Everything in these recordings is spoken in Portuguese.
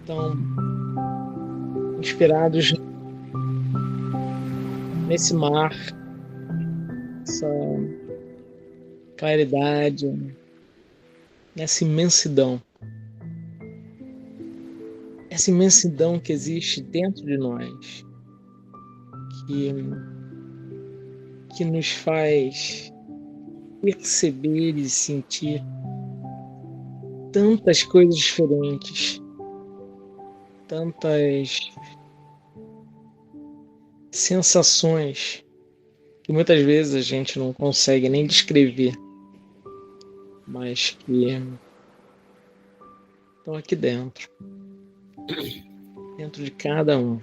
Então, inspirados nesse mar, essa claridade, nessa imensidão. Essa imensidão que existe dentro de nós, que nos faz perceber e sentir tantas coisas diferentes, tantas sensações que muitas vezes a gente não consegue nem descrever, mas que estão aqui dentro de cada um.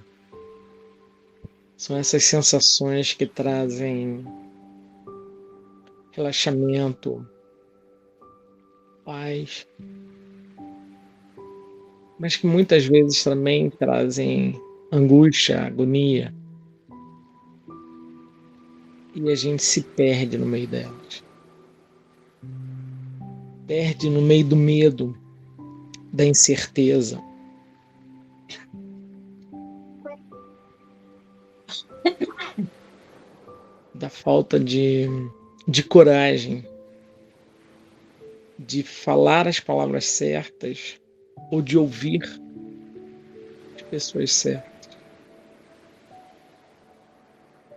São essas sensações que trazem relaxamento, paz, mas que muitas vezes também trazem angústia, agonia, e a gente se perde no meio delas. Perde no meio do medo, da incerteza, da falta de coragem de falar as palavras certas ou de ouvir as pessoas certas.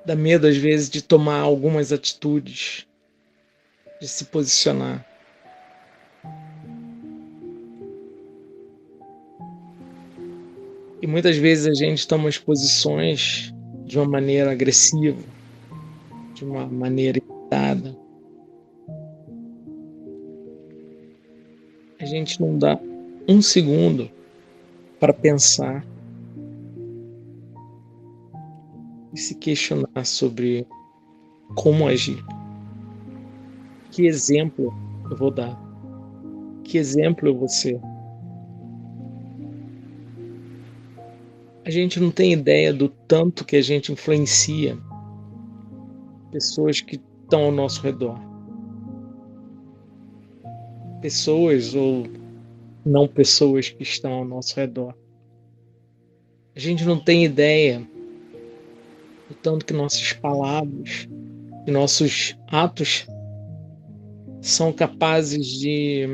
Dá medo, às vezes, de tomar algumas atitudes, de se posicionar. E muitas vezes a gente toma as posições de uma maneira agressiva, de uma maneira irritada. A gente não dá um segundo para pensar e se questionar sobre como agir. Que exemplo eu vou dar? Que exemplo eu vou ser? A gente não tem ideia do tanto que a gente influencia pessoas que estão ao nosso redor. Pessoas ou não pessoas que estão ao nosso redor. A gente não tem ideia do tanto que nossas palavras e nossos atos são capazes de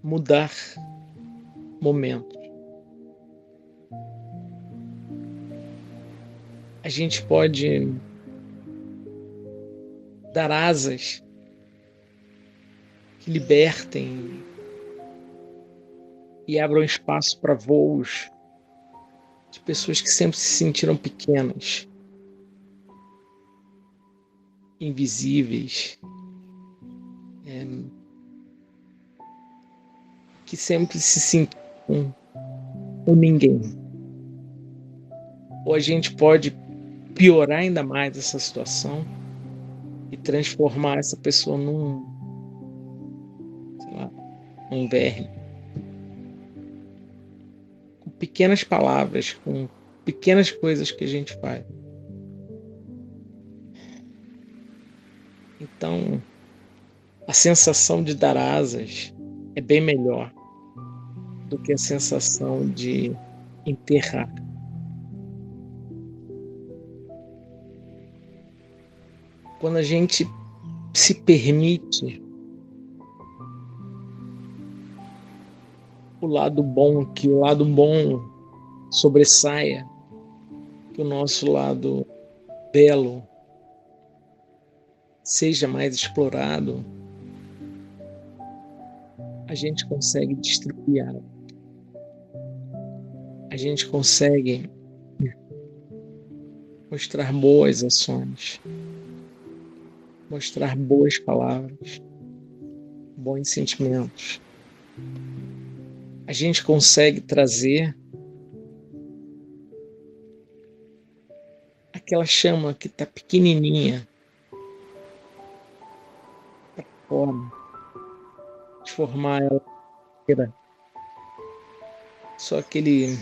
mudar momentos. A gente pode dar asas que libertem e abram espaço para voos de pessoas que sempre se sentiram pequenas, invisíveis, que sempre se sentiram um ninguém. Ou a gente pode piorar ainda mais essa situação e transformar essa pessoa num verme. Com pequenas palavras, com pequenas coisas que a gente faz. Então, a sensação de dar asas é bem melhor do que a sensação de enterrar. Quando a gente se permite o lado bom, que o lado bom sobressaia, que o nosso lado belo seja mais explorado, a gente consegue distribuir ela. A gente consegue mostrar boas ações, mostrar boas palavras, bons sentimentos. A gente consegue trazer aquela chama que está pequenininha para fora, transformar ela inteira. Só aquele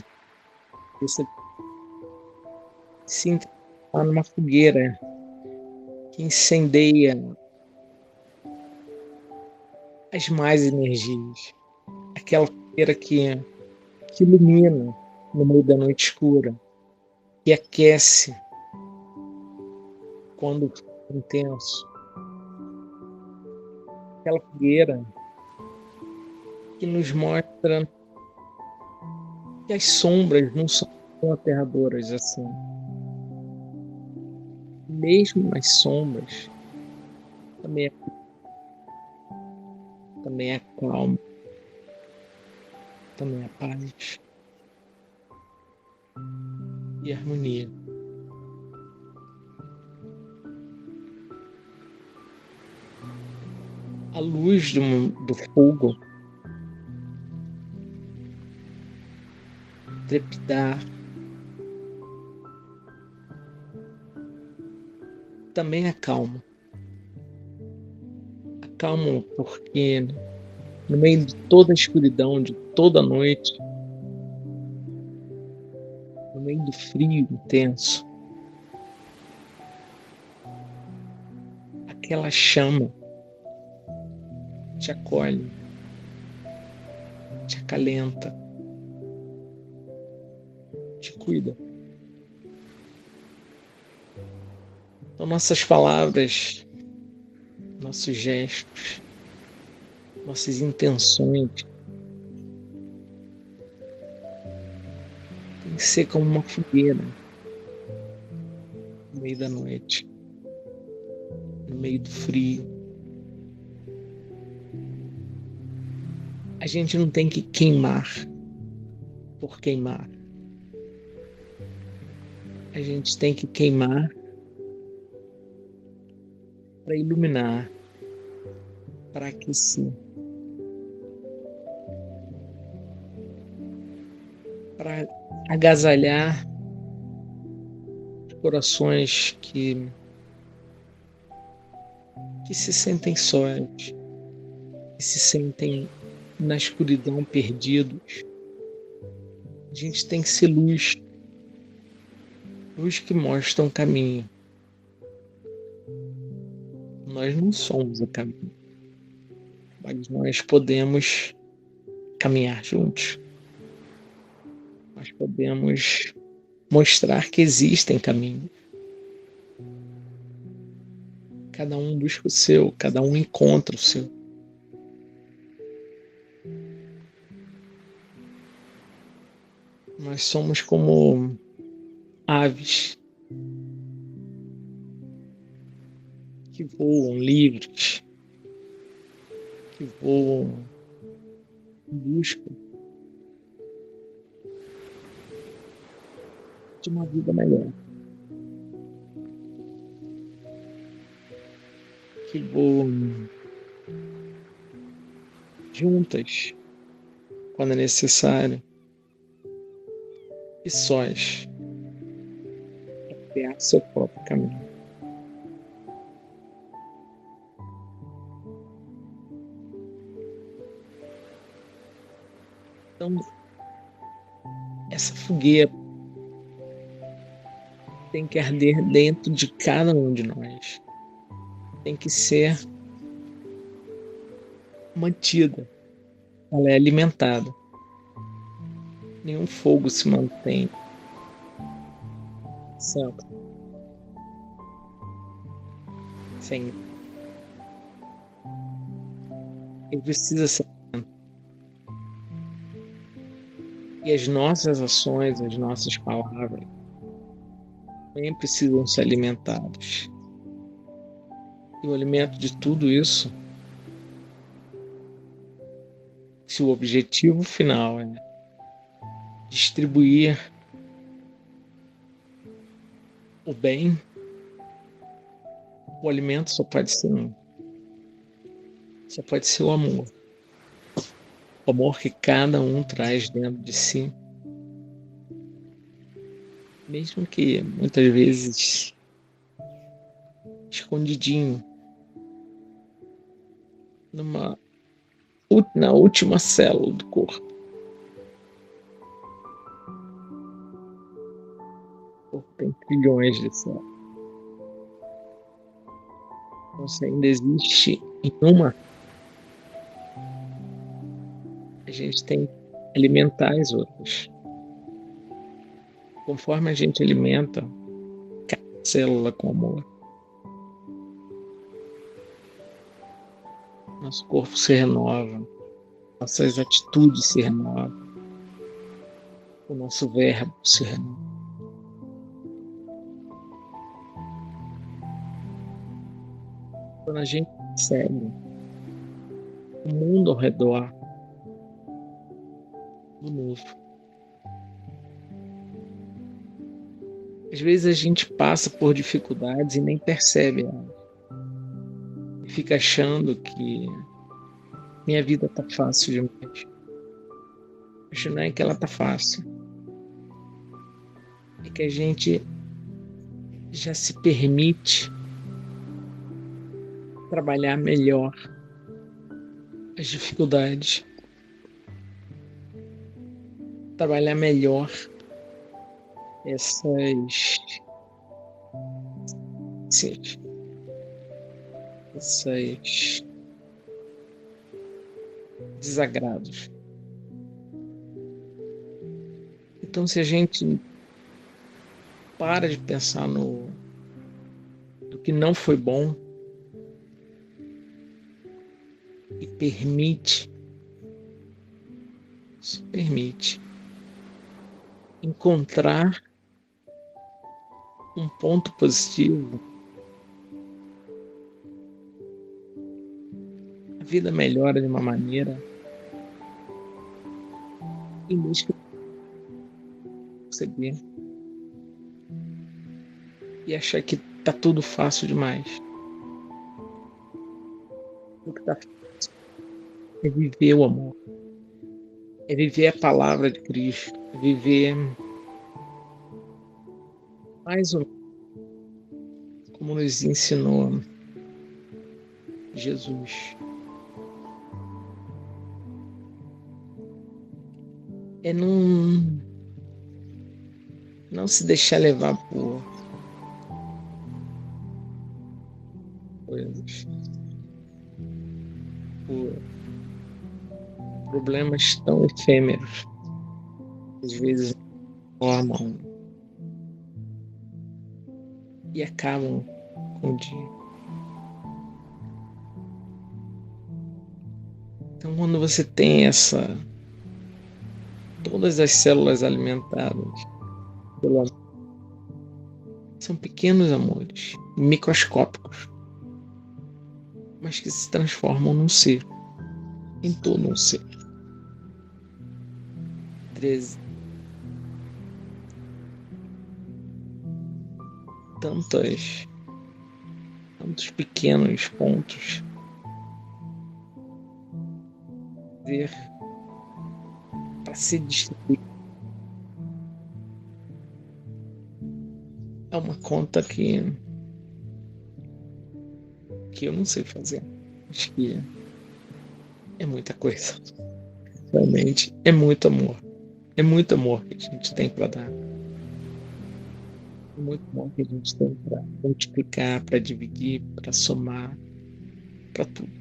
você se entrar numa fogueira que incendeia as más energias, aquela fogueira que ilumina no meio da noite escura, que aquece quando fica intenso. Aquela fogueira que nos mostra que as sombras não são tão aterradoras assim. Mesmo nas sombras, também é calma, também é paz e harmonia. A luz do fogo trepidar também acalma. Acalma porque no meio de toda a escuridão, de toda a noite, no meio do frio intenso, aquela chama te acolhe, te acalenta, te cuida. Então, nossas palavras, nossos gestos, nossas intenções tem que ser como uma fogueira no meio da noite, no meio do frio. A gente não tem que queimar por queimar. A gente tem que queimar para iluminar, para aquecer, para agasalhar os corações que se sentem sós, que se sentem na escuridão perdidos. A gente tem que ser luz, luz que mostra um caminho. Nós não somos o caminho, mas nós podemos caminhar juntos. Nós podemos mostrar que existem caminhos. Cada um busca o seu, cada um encontra o seu. Nós somos como aves que voam livres, que voam em busca de uma vida melhor, que voam juntas quando é necessário e sós para criar seu próprio caminho. Então, essa fogueira tem que arder dentro de cada um de nós. Tem que ser mantida. Ela é alimentada. Nenhum fogo se mantém sempre. Sem. Ele precisa ser. E as nossas ações, as nossas palavras também precisam ser alimentadas. E o alimento de tudo isso, se o objetivo final é distribuir o bem, o alimento só pode ser um. Só pode ser o amor. O amor que cada um traz dentro de si. Mesmo que muitas vezes escondidinho na última célula do corpo. O corpo tem trilhões de células. Então, se ainda existe em uma, a gente tem que alimentar as outras. Conforme a gente alimenta cada célula com amor, nosso corpo se renova, nossas atitudes se renovam, o nosso verbo se renova. Quando a gente percebe o mundo ao redor do novo, às vezes a gente passa por dificuldades e nem percebe elas. E fica achando que minha vida tá fácil demais. Mas não é que ela tá fácil. É que a gente já se permite trabalhar melhor as dificuldades, trabalhar melhor essas desagrados. Então, se a gente para de pensar no que não foi bom e se permite encontrar um ponto positivo, a vida melhora de uma maneira indescritível e achar que tá tudo fácil demais. O que tá fácil é viver o amor, é viver a palavra de Cristo, é viver mais ou menos como nos ensinou Jesus. É não se deixar levar por coisas, por problemas tão efêmeros, às vezes formam e acabam com o dia. Então, quando você tem todas as células alimentadas pelo amor, são pequenos amores, microscópicos, mas que se transformam num ser, em todo um ser. 13. Tantos pequenos pontos para se distribuir. É uma conta que eu não sei fazer. Acho que é muita coisa. Realmente é muito amor. É muito amor que a gente tem para dar. É muito amor que a gente tem para multiplicar, para dividir, para somar, para tudo.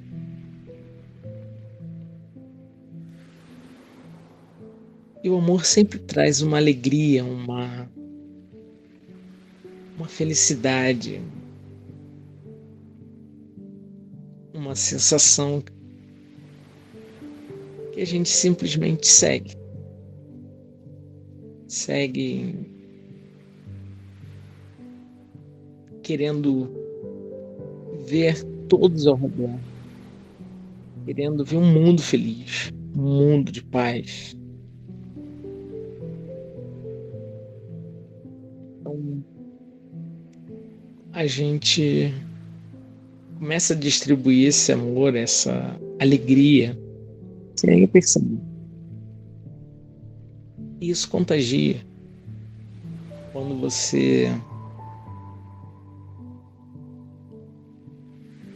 E o amor sempre traz uma alegria, uma felicidade, uma sensação que a gente simplesmente segue querendo ver todos ao redor, querendo ver um mundo feliz, um mundo de paz. Então, a gente começa a distribuir esse amor, essa alegria, sem nem perceber. E isso contagia. Quando você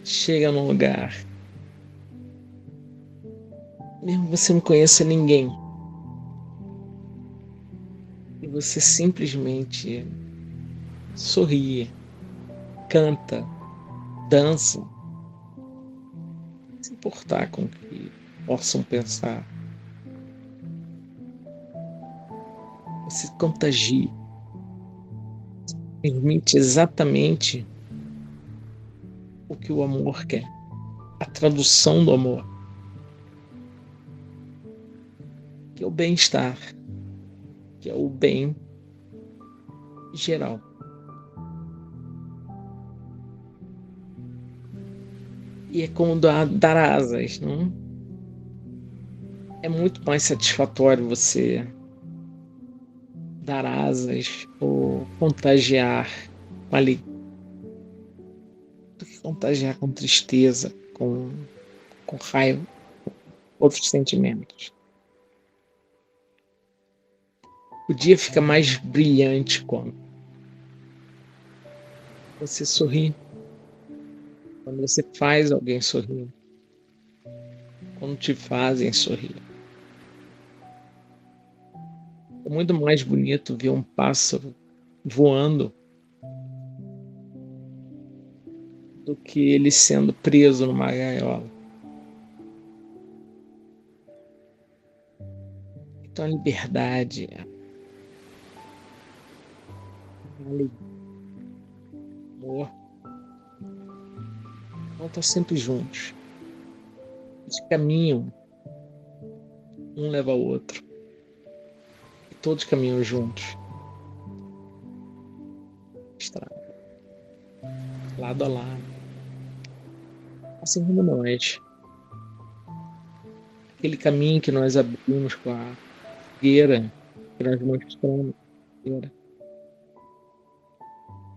chega num lugar, mesmo que você não conheça ninguém, e você simplesmente sorri, canta, dança, sem se importar com o que possam pensar. você contagia, transmite exatamente o que o amor quer, a tradução do amor, que é o bem-estar, que é o bem geral. E é como dar asas, não? É muito mais satisfatório você dar asas ou contagiar com alegria do que contagiar com tristeza, com raiva, outros sentimentos. O dia fica mais brilhante quando você sorri, quando você faz alguém sorrir, quando te fazem sorrir. É muito mais bonito ver um pássaro voando do que ele sendo preso numa gaiola. Então a liberdade, a alegria, o amor, vão estar sempre juntos. Eles caminham, um leva ao outro. E todos caminham juntos. Estrada, lado a lado. Assim como nós. Aquele caminho que nós abrimos com a fogueira, que nós mostramos, fogueira,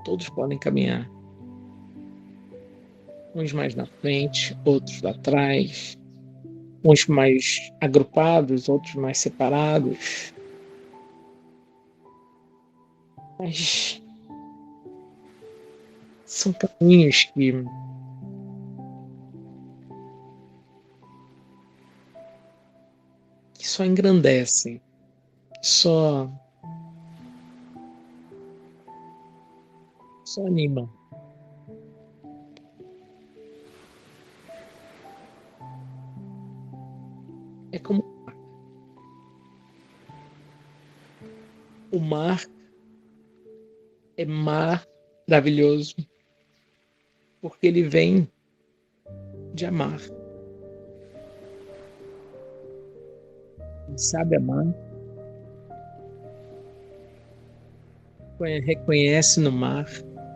todos podem caminhar. Uns mais na frente, outros atrás. Uns mais agrupados, outros mais separados. Mas são caminhos que só engrandecem, só animam. É como o mar é maravilhoso, porque ele vem de amar. Quem sabe amar, reconhece no mar,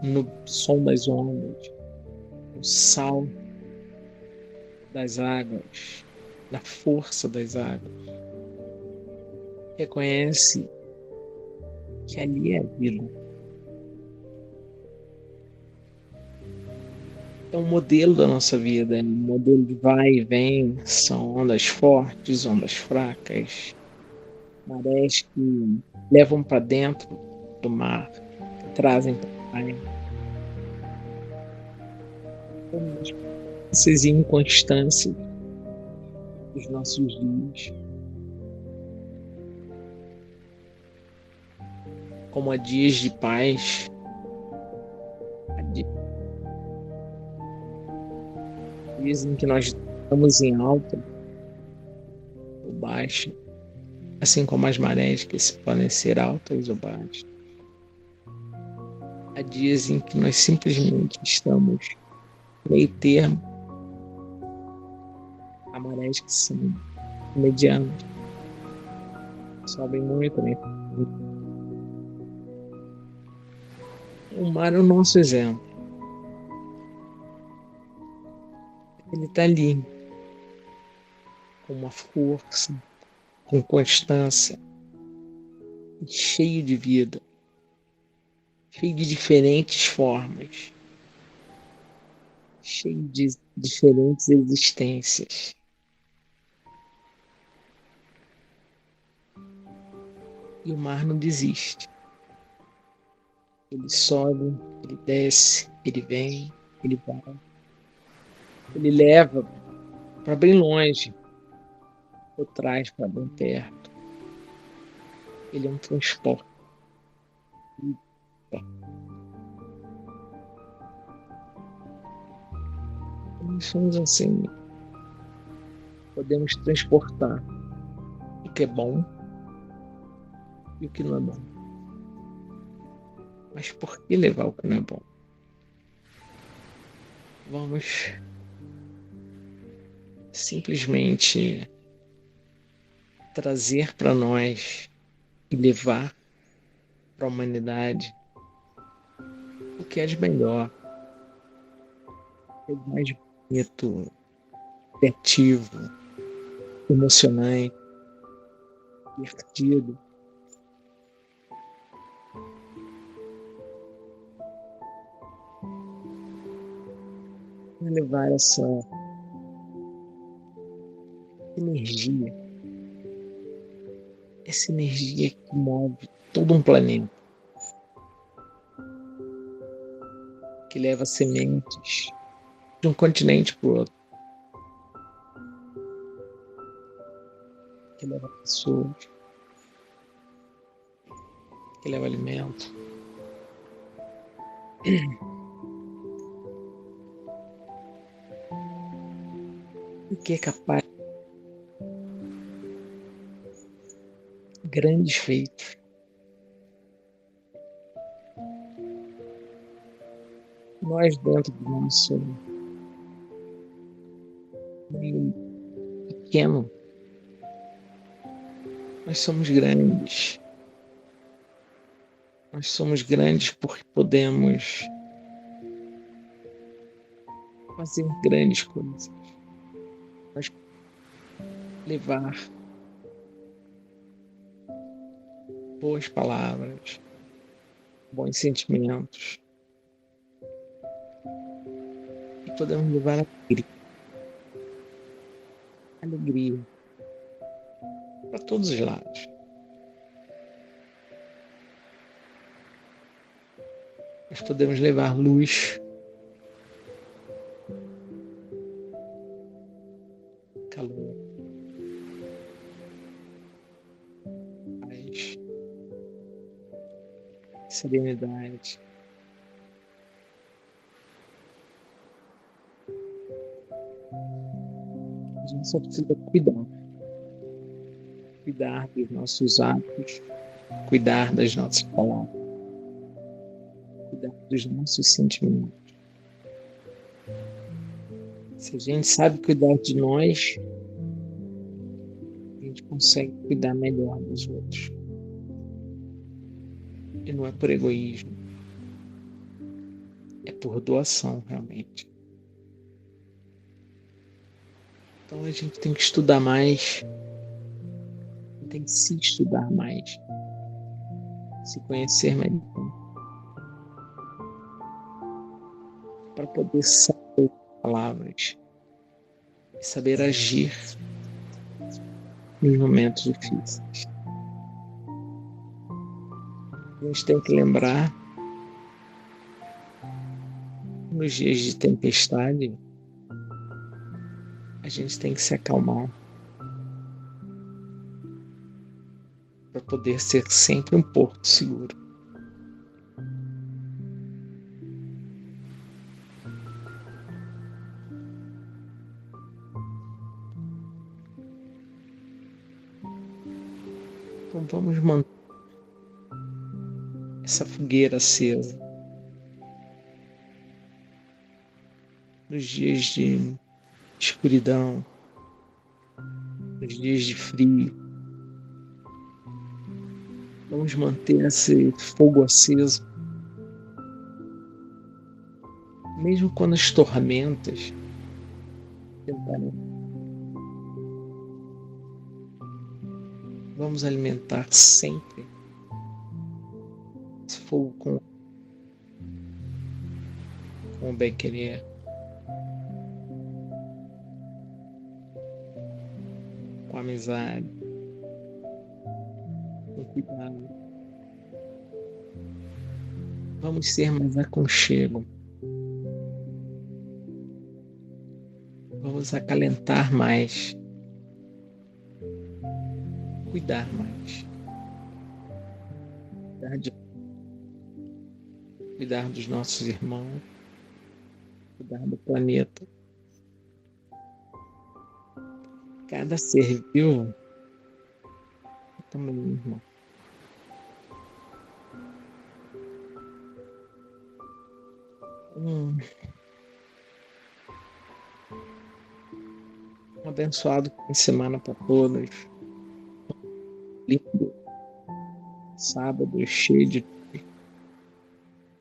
no som das ondas, no sal das águas, na força das águas. Reconhece que ali é a vida. É um modelo da nossa vida, é um modelo de vai e vem, são ondas fortes, ondas fracas, marés que levam para dentro do mar, que trazem para a praia. Essas inconstâncias dos nossos dias, como há dias de paz, dias em que nós estamos em alta ou baixa, assim como as marés que podem ser altas ou baixas. Há dias em que nós simplesmente estamos meio termo. Há marés que são medianas, sobem muito, né? O mar é o nosso exemplo. Ele está ali, com uma força, com constância, cheio de vida, cheio de diferentes formas, cheio de diferentes existências. E o mar não desiste. Ele sobe, ele desce, ele vem, ele vai. Ele leva para bem longe, ou traz para bem perto. Ele é um transporte. Nós somos assim, podemos transportar o que é bom, e o que não é bom. Mas por que levar o que não é bom? Vamos simplesmente trazer para nós e levar para a humanidade o que é de melhor, o que é de mais bonito, criativo, emocionante, divertido. E levar essa energia, essa energia que move todo um planeta, que leva sementes de um continente para o outro, que leva pessoas, que leva alimento. E que é capaz de grandes feitos. Nós, dentro do nosso meio pequeno, nós somos grandes. Nós somos grandes porque podemos fazer grandes coisas. Nós levar boas palavras, bons sentimentos. E podemos levar alegria para todos os lados. Nós podemos levar luz, calor, paz, serenidade. A gente só precisa cuidar dos nossos atos, cuidar das nossas palavras, cuidar dos nossos sentimentos. Se a gente sabe cuidar de nós, a gente consegue cuidar melhor dos outros. E não é por egoísmo, é por doação, realmente. Então a gente tem que estudar mais, tem que se estudar mais, se conhecer melhor, para poder saber palavras e saber agir nos momentos difíceis. A gente tem que lembrar, nos dias de tempestade, a gente tem que se acalmar para poder ser sempre um porto seguro. Então vamos manter essa fogueira acesa nos dias de escuridão, nos dias de frio. Vamos manter esse fogo aceso, mesmo quando as tormentas tentarem. Vamos alimentar sempre esse fogo com o bem-querer, com amizade, com cuidado. Vamos ser mais aconchego. Vamos acalentar mais. Cuidar mais. Cuidar dos nossos irmãos. Cuidar do planeta. Cada ser vivo é também um irmão. Um abençoado fim de semana para todos. Lindo sábado, cheio de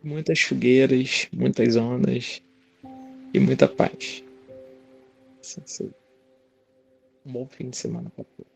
muitas fogueiras, muitas ondas e muita paz. Assim seja. Um bom fim de semana para todos.